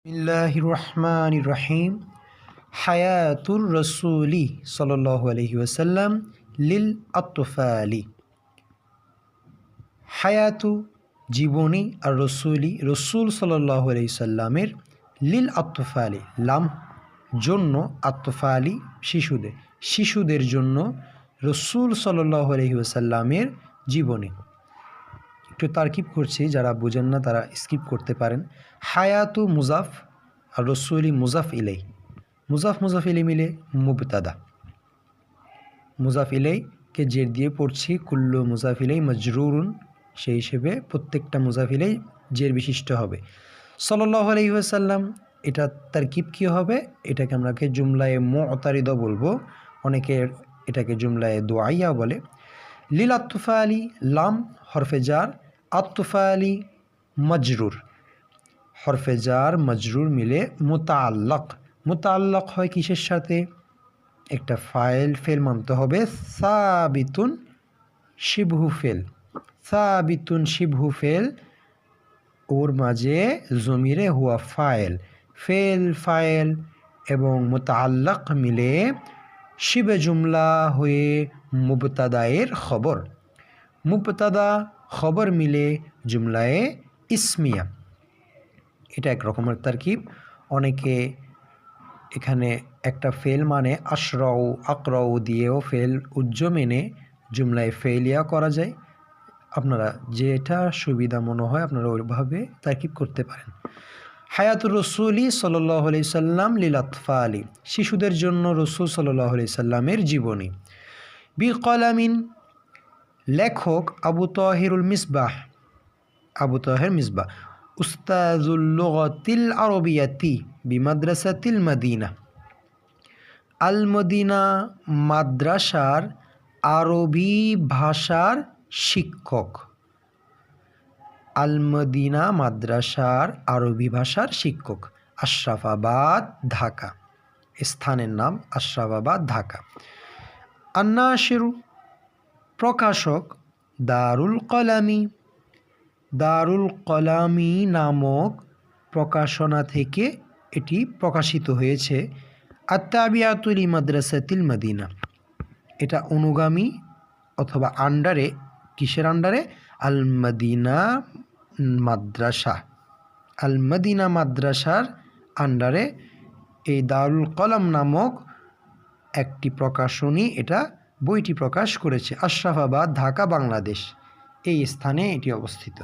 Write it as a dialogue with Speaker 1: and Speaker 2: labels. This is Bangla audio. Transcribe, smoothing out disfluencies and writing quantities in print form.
Speaker 1: বিসমিল্লাহির রহমানির রহিম। হায়াতুর রসুলি সাল্লাল্লাহু আলাইহি ওয়াসাল্লাম লিল আতফালি। হায়াতু জীবনী আর রসুলি রসুল সাল্লাল্লাহু আলাইহি সাল্লামের লিল আতফালি লাম জন্য আতফালি শিশুদের জন্য রসুল সাল্লাল্লাহু আলাইহি ওয়াসাল্লামের জীবনী। একটু তারকিব করছি, যারা বুঝেন না তারা স্কিপ করতে পারেন। হায়াতু মুজাফ আর রসুলি মুজাফ ইলাই। মুজাফ ইলাই মিলে মুবতাদা। মুজাফ ইলাইকে জের দিয়ে পড়ছি, কুল্লু মুজাফ ইলাই মজরুরুন, সেই হিসেবে প্রত্যেকটা মুজাফ ইলাই জের বিশিষ্ট হবে। সাল্লাল্লাহু আলাইহি ওয়াসাল্লাম, এটা তারকিব কী হবে? এটাকে আমরাকে জুমলায়ে মুতারিদ বলবো, অনেকে এটাকে জুমলায়ে দুআইয়া বলে। লিল আতফালি লাম হরফে জার, আতফালি মজরুর, হরফে জার মজরুর মিলে মুতাআল্লাক হয় কিসের সাথে? একটা ফেল মানতে হবে, সাবিতুন শিবহু ফেল, ওর মাঝে জমিরে হুয়া ফাইল এবং মুতাআল্লাক মিলে শিবে জুমলা হয়ে মুবতাদায়ের খবর, মুবতাদা খবর মিলে জুমলায়ে ইসমিয়া। এটা এক রকমের তারকিব। অনেকে এখানে একটা ফেল মানে আশরাউ আকরাউ দিয়েও ফেল মেনে জুমলায় ফেলিয়া করা যায়। আপনারা যেটা সুবিধা মনে হয় আপনারা ওইভাবে তারকিব করতে পারেন। হায়াতুর রসুলি সাল্লাল্লাহু আলাইহি সাল্লাম লিল আতফালি, শিশুদের জন্য রসুল সাল্লাল্লাহু আলাইহি সাল্লামের জীবনী। বিকলামিন, লেখক আবু তাহির মিসবাহ, উস্তাজুল লুগাতিল আরবিয়াতি বিমাদ্রাসাতিল মদিনা। আল মদিনা মাদ্রাসার আরবি ভাষার শিক্ষক। আল মদিনা মাদ্রাসার আরবি ভাষার শিক্ষক। আশরাফাবাদ, ঢাকা, স্থানের নাম আশরাফাবাদ, ঢাকা। আন্নাশিরু, প্রকাশক দারুল কলামি নামক প্রকাশনা থেকে এটি প্রকাশিত হয়েছে। আত্তাবিয়াতুল মাদ্রাসাতিল মদিনা, এটা অনুগামী অথবা আন্ডারে, কিসের আন্ডারে? আল মদিনা মাদ্রাসার আন্ডারে এই দারুল কলাম নামক একটি প্রকাশনী এটা বইটি প্রকাশ করেছে। আশরাফাবাদ, ঢাকা, বাংলাদেশ, এই স্থানে এটি অবস্থিত।